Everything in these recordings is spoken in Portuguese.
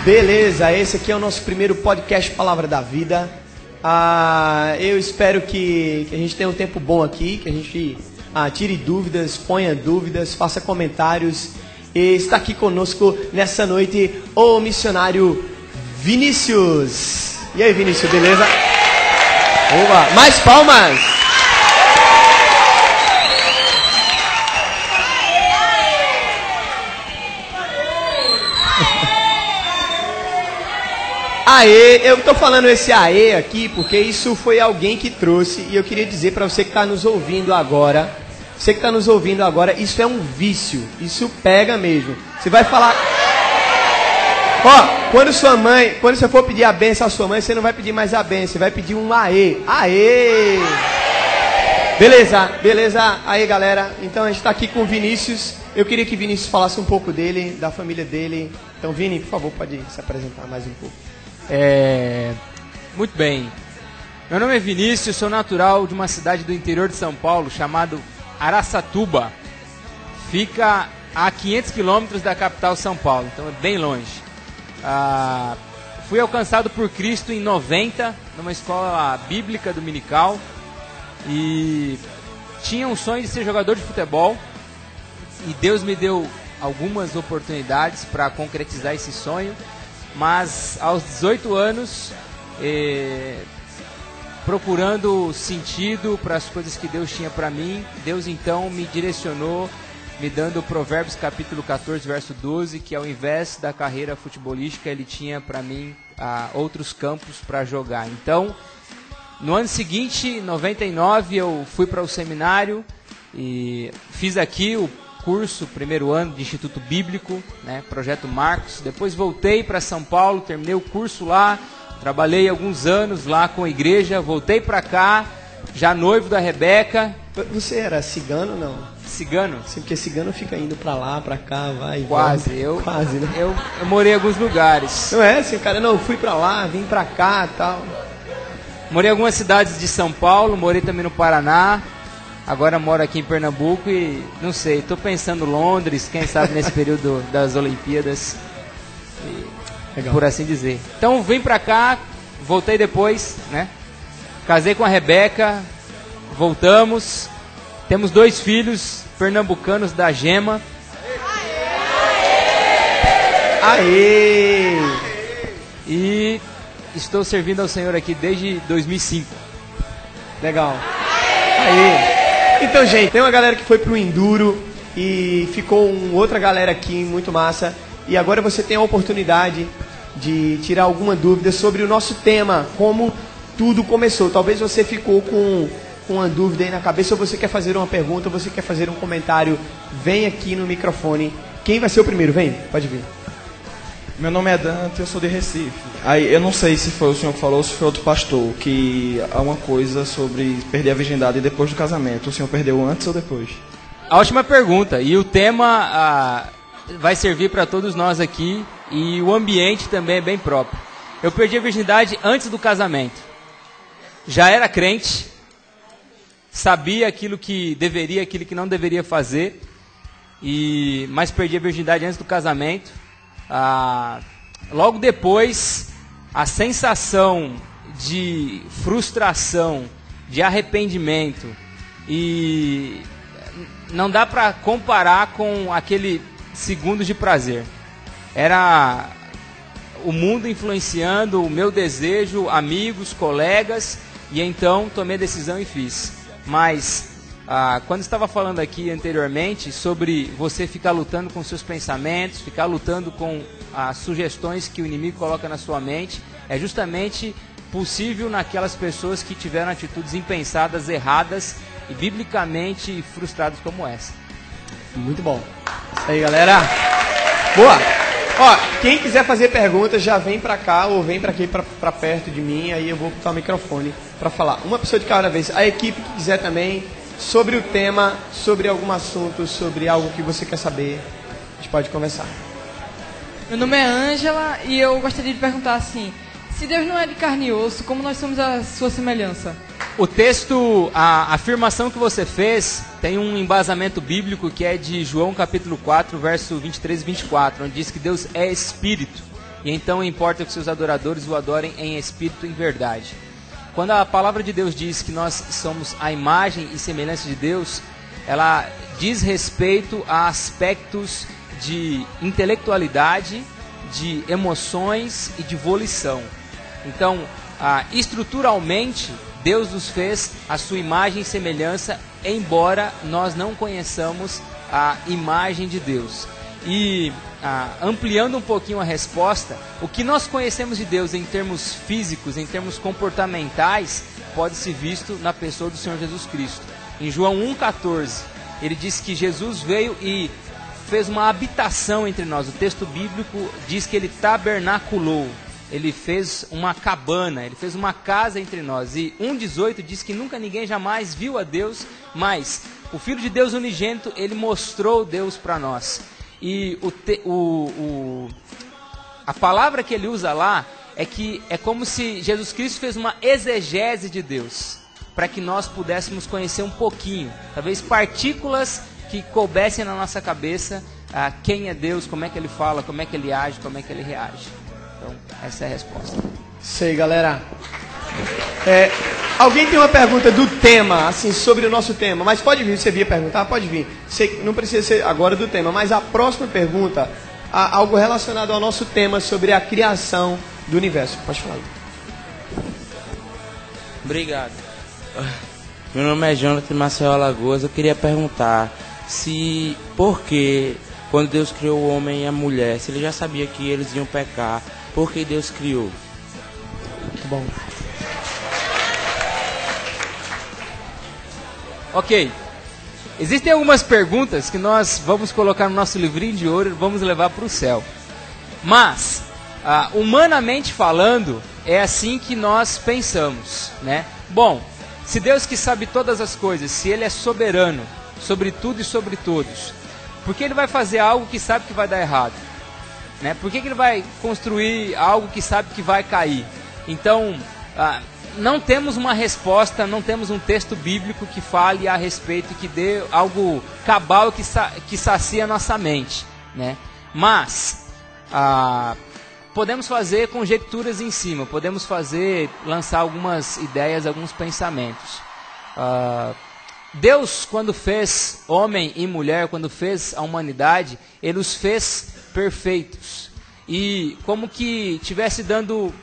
Beleza, esse aqui é o nosso primeiro podcast Palavra da Vida. Eu espero que a gente tenha um tempo bom aqui, que a gente tire dúvidas, ponha dúvidas, faça comentários. E está aqui conosco nessa noite o missionário Vinícius. E aí, Vinícius, beleza? Oba, mais palmas! Aê, eu tô falando esse aê aqui porque isso foi alguém que trouxe e eu queria dizer para você que está nos ouvindo agora, isso é um vício, isso pega mesmo. Você vai falar, quando você for pedir a benção à sua mãe, você não vai pedir mais a benção, você vai pedir um aê, aê. Beleza, aí galera, então a gente está aqui com o Vinícius. Eu queria que o Vinícius falasse um pouco dele, da família dele. Então Vini, por favor, pode se apresentar mais um pouco. Muito bem. Meu nome é Vinícius, sou natural de uma cidade do interior de São Paulo chamado Araçatuba. Fica a 500 quilômetros da capital São Paulo, então é bem longe. Fui alcançado por Cristo em 90, numa escola bíblica dominical, e tinha um sonho de ser jogador de futebol, e Deus me deu algumas oportunidades para concretizar esse sonho. Mas aos 18 anos, procurando sentido para as coisas que Deus tinha para mim, Deus então me direcionou, me dando Provérbios capítulo 14, verso 12, que ao invés da carreira futebolística, Ele tinha para mim outros campos para jogar. Então, no ano seguinte, 99, eu fui para o seminário e fiz aqui o curso, primeiro ano de Instituto Bíblico, né, Projeto Marcos. Depois voltei para São Paulo, terminei o curso lá, trabalhei alguns anos lá com a igreja, voltei para cá, já noivo da Rebeca. Você era cigano, não? Cigano? Sim, porque cigano fica indo para lá, para cá, vai e quase, volta. Quase, né? Eu morei em alguns lugares. Não é assim, cara, não, fui para lá, vim para cá e tal. Morei em algumas cidades de São Paulo, morei também no Paraná. Agora moro aqui em Pernambuco e, não sei, estou pensando Londres, quem sabe nesse período das Olimpíadas, por assim dizer. Então vim pra cá, voltei depois, né? Casei com a Rebeca, voltamos, temos 2 filhos pernambucanos da Gema. Aê! E estou servindo ao Senhor aqui desde 2005. Legal. Aê! Então, gente, tem uma galera que foi pro Enduro e ficou outra galera aqui muito massa. E agora você tem a oportunidade de tirar alguma dúvida sobre o nosso tema, como tudo começou. Talvez você ficou com uma dúvida aí na cabeça, ou você quer fazer uma pergunta, ou você quer fazer um comentário. Vem aqui no microfone. Quem vai ser o primeiro? Vem, pode vir. Meu nome é Dante, eu sou de Recife. Aí eu não sei se foi o senhor que falou ou se foi outro pastor, que há uma coisa sobre perder a virgindade depois do casamento. O senhor perdeu antes ou depois? Ótima pergunta. E o tema vai servir para todos nós aqui, e o ambiente também é bem próprio. Eu perdi a virgindade antes do casamento. Já era crente, sabia aquilo que deveria, aquilo que não deveria fazer, mas perdi a virgindade antes do casamento. Logo depois, a sensação de frustração, de arrependimento, e não dá para comparar com aquele segundo de prazer. Era o mundo influenciando o meu desejo, amigos, colegas, e então tomei a decisão e fiz. Mas quando estava falando aqui anteriormente sobre você ficar lutando com seus pensamentos, ficar lutando com as sugestões que o inimigo coloca na sua mente, é justamente possível naquelas pessoas que tiveram atitudes impensadas, erradas e biblicamente frustradas como essa. Muito bom. Isso aí, galera. Boa. Ó, quem quiser fazer perguntas já vem pra cá ou vem pra aqui pra perto de mim, aí eu vou botar o microfone pra falar. Uma pessoa de cada vez. A equipe que quiser também, sobre o tema, sobre algum assunto, sobre algo que você quer saber, a gente pode conversar. Meu nome é Ângela e eu gostaria de perguntar assim: se Deus não é de carne e osso, como nós somos a sua semelhança? O texto, a afirmação que você fez, tem um embasamento bíblico que é de João capítulo 4, verso 23 e 24, onde diz que Deus é Espírito. e então importa que seus adoradores o adorem em espírito e em verdade. Quando a palavra de Deus diz que nós somos a imagem e semelhança de Deus, ela diz respeito a aspectos de intelectualidade, de emoções e de volição. Então, estruturalmente, Deus nos fez a sua imagem e semelhança, embora nós não conheçamos a imagem de Deus. E ampliando um pouquinho a resposta, o que nós conhecemos de Deus em termos físicos, em termos comportamentais, pode ser visto na pessoa do Senhor Jesus Cristo. Em João 1,14, ele diz que Jesus veio e fez uma habitação entre nós. O texto bíblico diz que ele tabernaculou, ele fez uma cabana, ele fez uma casa entre nós. E 1,18 diz que nunca ninguém jamais viu a Deus, mas o Filho de Deus unigênito, ele mostrou Deus para nós. E a palavra que ele usa lá é que é como se Jesus Cristo fez uma exegese de Deus, para que nós pudéssemos conhecer um pouquinho, talvez partículas que coubessem na nossa cabeça quem é Deus, como é que ele fala, como é que ele age, como é que ele reage. Então, essa é a resposta. Sei, galera. Alguém tem uma pergunta do tema, assim, sobre o nosso tema, mas pode vir, você via perguntar? Pode vir. Não precisa ser agora do tema, mas a próxima pergunta, algo relacionado ao nosso tema sobre a criação do universo. Pode falar. Obrigado. Meu nome é Jonathan Marcel Alagoas. Eu queria perguntar por que, quando Deus criou o homem e a mulher, se ele já sabia que eles iam pecar, por que Deus criou? Muito bom. Ok, existem algumas perguntas que nós vamos colocar no nosso livrinho de ouro e vamos levar para o céu. Mas, humanamente falando, é assim que nós pensamos, né? Bom, se Deus que sabe todas as coisas, se Ele é soberano sobre tudo e sobre todos, por que Ele vai fazer algo que sabe que vai dar errado? Né? Por que Ele vai construir algo que sabe que vai cair? Então, não temos uma resposta, não temos um texto bíblico que fale a respeito, que dê algo cabal que sacia a nossa mente, né? Mas podemos fazer conjecturas em cima, podemos lançar algumas ideias, alguns pensamentos. Deus, quando fez homem e mulher, quando fez a humanidade, Ele os fez perfeitos. E como que estivesse dando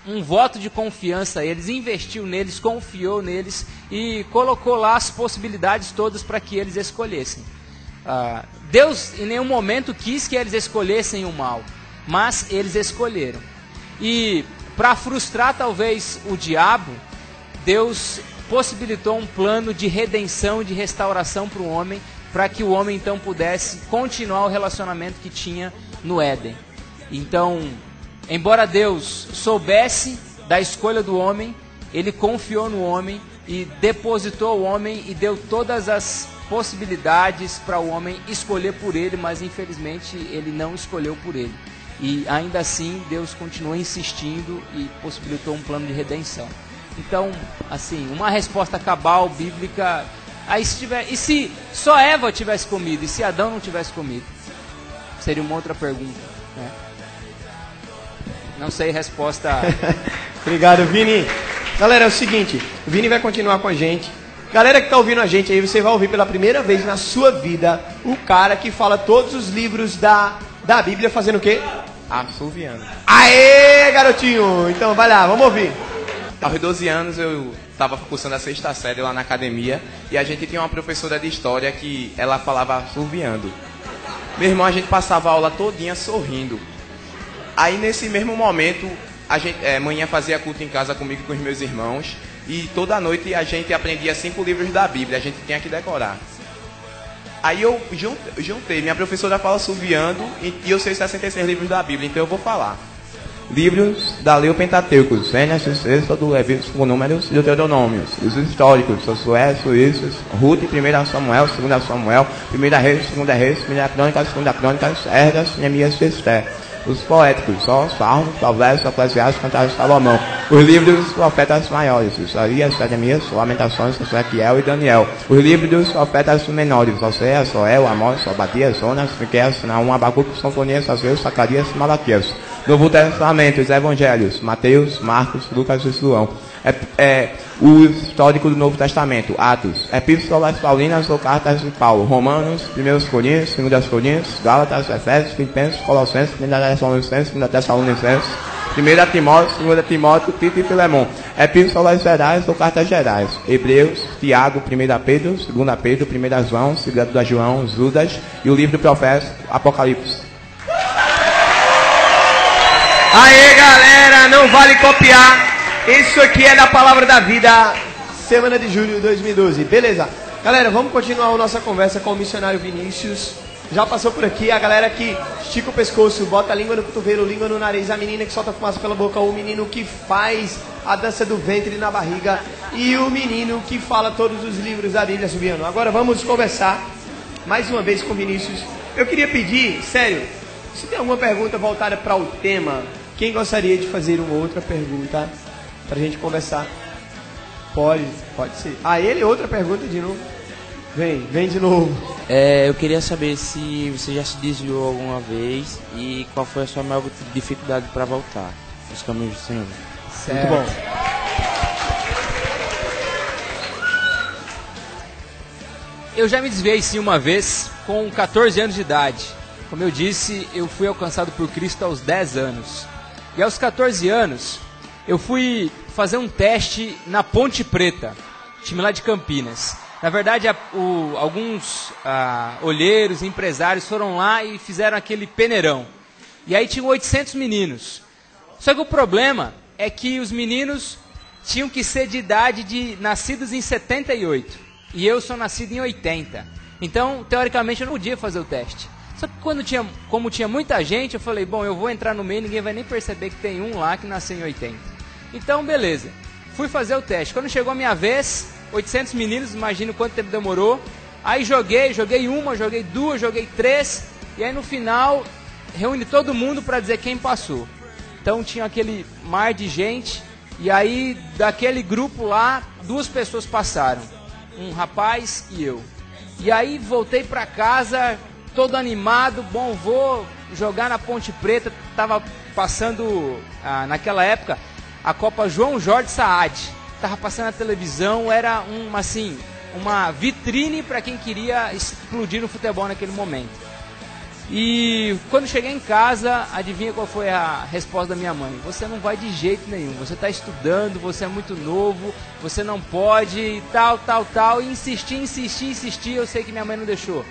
um voto de confiança a eles, investiu neles, confiou neles e colocou lá as possibilidades todas para que eles escolhessem. Deus em nenhum momento quis que eles escolhessem o mal, mas eles escolheram. E para frustrar talvez o diabo, Deus possibilitou um plano de redenção e de restauração para o homem, para que o homem então pudesse continuar o relacionamento que tinha no Éden. Então, embora Deus soubesse da escolha do homem, Ele confiou no homem e depositou o homem e deu todas as possibilidades para o homem escolher por ele, mas infelizmente ele não escolheu por ele. E ainda assim Deus continuou insistindo e possibilitou um plano de redenção. Então, assim, uma resposta cabal, bíblica. E se só Eva tivesse comido e se Adão não tivesse comido? Seria uma outra pergunta, né? Não sei resposta. Obrigado, Vini. Galera, é o seguinte, o Vini vai continuar com a gente. Galera que está ouvindo a gente aí, você vai ouvir pela primeira vez na sua vida o cara que fala todos os livros da Bíblia fazendo o quê? Assoviando. Aê, garotinho! Então vai lá, vamos ouvir. Aos 12 anos eu estava cursando a 6ª série lá na academia e a gente tinha uma professora de história que ela falava assoviando. Meu irmão, a gente passava a aula todinha sorrindo. Aí nesse mesmo momento, manhã fazia culto em casa comigo e com os meus irmãos. E toda noite a gente aprendia 5 livros da Bíblia, a gente tinha que decorar. Aí eu juntei, minha professora fala assoviando e eu sei 66 livros da Bíblia, então eu vou falar. Livros da Lei Pentateuco, Gênesis, Êxodo, Levítico, Números e Deuteronômios. Os históricos, Josué, Juízes, Ruth, 1 Samuel, 2 Samuel, 1 Reis, 2 Reis, 1 Crônicas, 2 Crônicas, Esdras, Neemias e Esther. Os poéticos, Salmos, Provérbios, Eclesiastes, Cantares de Salomão. Os livros dos profetas maiores, Isaías, Jeremias, Lamentações, Ezequiel e Daniel. Os livros dos profetas menores, Oséias, Joel, Amós, Obadias, Jonas, Miqueias, Naum, Abacuque, Sofonias, Ageu, Zacarias e Malaquias. Novo Testamento, os Evangelhos, Mateus, Marcos, Lucas e João. O histórico do Novo Testamento, Atos, Epístolas Paulinas ou Cartas de Paulo, Romanos, 1 Coríntios, 2 Coríntios, Gálatas, Efésios, Filipenses, Colossenses, 1 Tessalonicenses, 2 Tessalonicenses, 1 Timóteo, 2 Timóteo, Tito e Filemão, Epístolas Gerais ou Cartas Gerais, Hebreus, Tiago, 1 Pedro, 2 Pedro, 1 João, 2 João, Judas e o livro do profeta Apocalipse. Aê, galera, não vale copiar. Isso aqui é da Palavra da Vida, semana de julho de 2012. Beleza. Galera, vamos continuar a nossa conversa com o missionário Vinícius. Já passou por aqui a galera que estica o pescoço, bota a língua no cotovelo, língua no nariz, a menina que solta fumaça pela boca, o menino que faz a dança do ventre na barriga e o menino que fala todos os livros da Bíblia subindo. Agora vamos conversar mais uma vez com o Vinícius. Eu queria pedir, sério, se tem alguma pergunta voltada para o tema, quem gostaria de fazer uma outra pergunta pra gente conversar? Pode ser. Ele, outra pergunta de novo. Vem de novo. Eu queria saber se você já se desviou alguma vez e qual foi a sua maior dificuldade para voltar nos caminhos do Senhor. Certo. Muito bom. Eu já me desviei sim uma vez, com 14 anos de idade. Como eu disse, eu fui alcançado por Cristo aos 10 anos. E aos 14 anos, eu fui fazer um teste na Ponte Preta, time lá de Campinas. Na verdade, alguns olheiros, empresários foram lá e fizeram aquele peneirão. E aí tinham 800 meninos. Só que o problema é que os meninos tinham que ser de idade de nascidos em 78. E eu sou nascido em 80. Então, teoricamente, eu não podia fazer o teste. Só que como tinha muita gente, eu falei, bom, eu vou entrar no meio e ninguém vai nem perceber que tem um lá que nasceu em 80. Então, beleza. Fui fazer o teste. Quando chegou a minha vez, 800 meninos, imagina quanto tempo demorou. Aí joguei uma, joguei duas, joguei três. E aí no final, reúne todo mundo para dizer quem passou. Então tinha aquele mar de gente. E aí, daquele grupo lá, 2 pessoas passaram. Um rapaz e eu. E aí voltei para casa, todo animado. Bom, vou jogar na Ponte Preta. Tava passando, naquela época, a Copa João Jorge Saad. Tava passando na televisão, era uma vitrine para quem queria explodir no futebol naquele momento. E quando cheguei em casa, adivinha qual foi a resposta da minha mãe? Você não vai de jeito nenhum, você está estudando, você é muito novo, você não pode, tal. E insisti, eu sei que minha mãe não deixou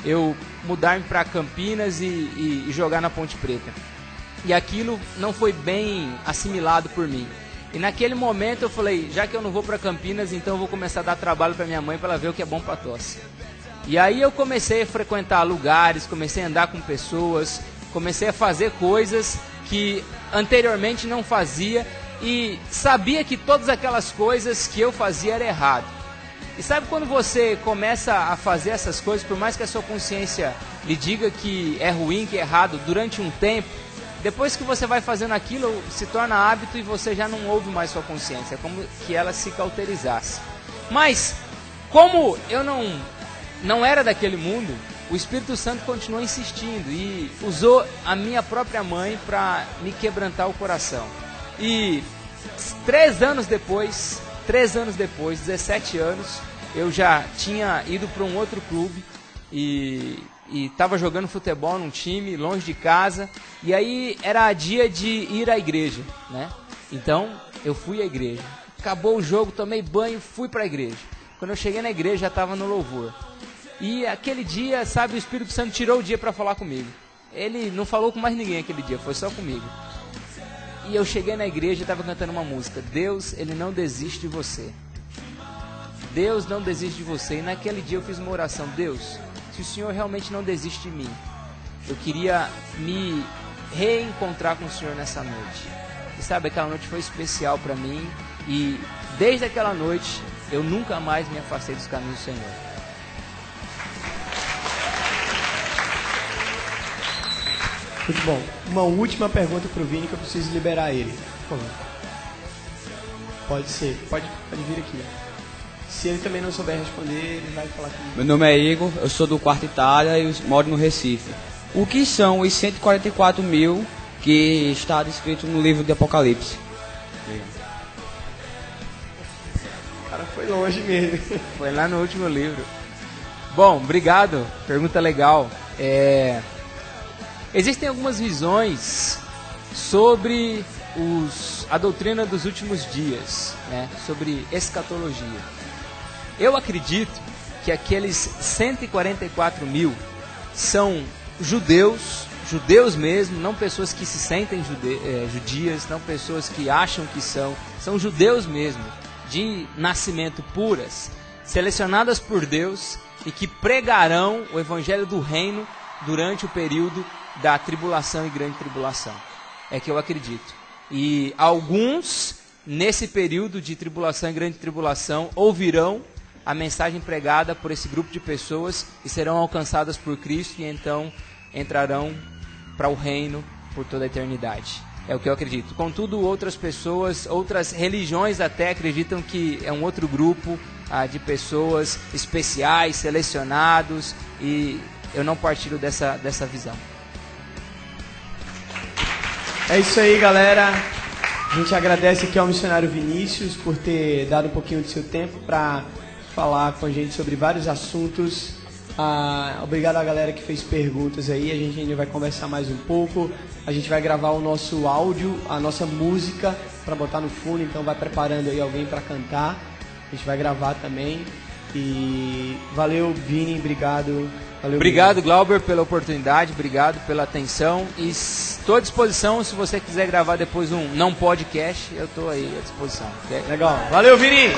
eu mudar-me para Campinas e jogar na Ponte Preta. E aquilo não foi bem assimilado por mim. E naquele momento eu falei, já que eu não vou para Campinas, então eu vou começar a dar trabalho para minha mãe para ela ver o que é bom para tosse. E aí eu comecei a frequentar lugares, comecei a andar com pessoas, comecei a fazer coisas que anteriormente não fazia e sabia que todas aquelas coisas que eu fazia era errado. E sabe quando você começa a fazer essas coisas, por mais que a sua consciência lhe diga que é ruim, que é errado durante um tempo, depois que você vai fazendo aquilo, se torna hábito e você já não ouve mais sua consciência, é como que ela se cauterizasse. Mas, como eu não era daquele mundo, o Espírito Santo continuou insistindo e usou a minha própria mãe para me quebrantar o coração. E 3 anos depois, 17 anos, eu já tinha ido para um outro clube e estava jogando futebol num time, longe de casa, e aí era dia de ir à igreja, né? Então, eu fui à igreja. Acabou o jogo, tomei banho, fui para a igreja. Quando eu cheguei na igreja, já estava no louvor. E aquele dia, sabe, o Espírito Santo tirou o dia para falar comigo. Ele não falou com mais ninguém aquele dia, foi só comigo. E eu cheguei na igreja e estava cantando uma música. Deus, Ele não desiste de você. Deus não desiste de você. E naquele dia eu fiz uma oração. Deus, se o Senhor realmente não desiste de mim, eu queria me reencontrar com o Senhor nessa noite. E sabe, aquela noite foi especial para mim. E desde aquela noite, eu nunca mais me afastei dos caminhos do Senhor. Muito bom. Uma última pergunta para o Vini que eu preciso liberar ele. Por favor. Pode ser. Pode vir aqui. Se ele também não souber responder, ele vai falar comigo. Meu nome é Igor, eu sou do Quarto Itália e moro no Recife. O que são os 144 mil que está descrito no livro de Apocalipse. O cara foi longe mesmo. Foi lá no último livro. Bom, obrigado. Pergunta legal. Existem algumas visões sobre a doutrina dos últimos dias, né? Sobre escatologia. Eu acredito que aqueles 144 mil são judeus mesmo, não pessoas que se sentem judias, não pessoas que acham que são judeus mesmo, de nascimento puras, selecionadas por Deus e que pregarão o evangelho do reino durante o período da tribulação e grande tribulação. É que eu acredito. E alguns, nesse período de tribulação e grande tribulação, ouvirão a mensagem pregada por esse grupo de pessoas e serão alcançadas por Cristo e então entrarão para o reino por toda a eternidade. É o que eu acredito. Contudo, outras pessoas, outras religiões até acreditam que é um outro grupo de pessoas especiais, selecionados, e eu não partilho dessa visão. É isso aí, galera. A gente agradece aqui ao missionário Vinícius por ter dado um pouquinho do seu tempo para falar com a gente sobre vários assuntos. Obrigado à galera que fez perguntas aí. A gente ainda vai conversar mais um pouco. A gente vai gravar o nosso áudio, a nossa música para botar no fundo. Então vai preparando aí alguém para cantar. A gente vai gravar também. E valeu, Vini, obrigado. Valeu, obrigado, Vini. Glauber, pela oportunidade, obrigado pela atenção. E estou à disposição, se você quiser gravar depois um não podcast, eu estou aí à disposição. Okay? Legal. Valeu, Vini!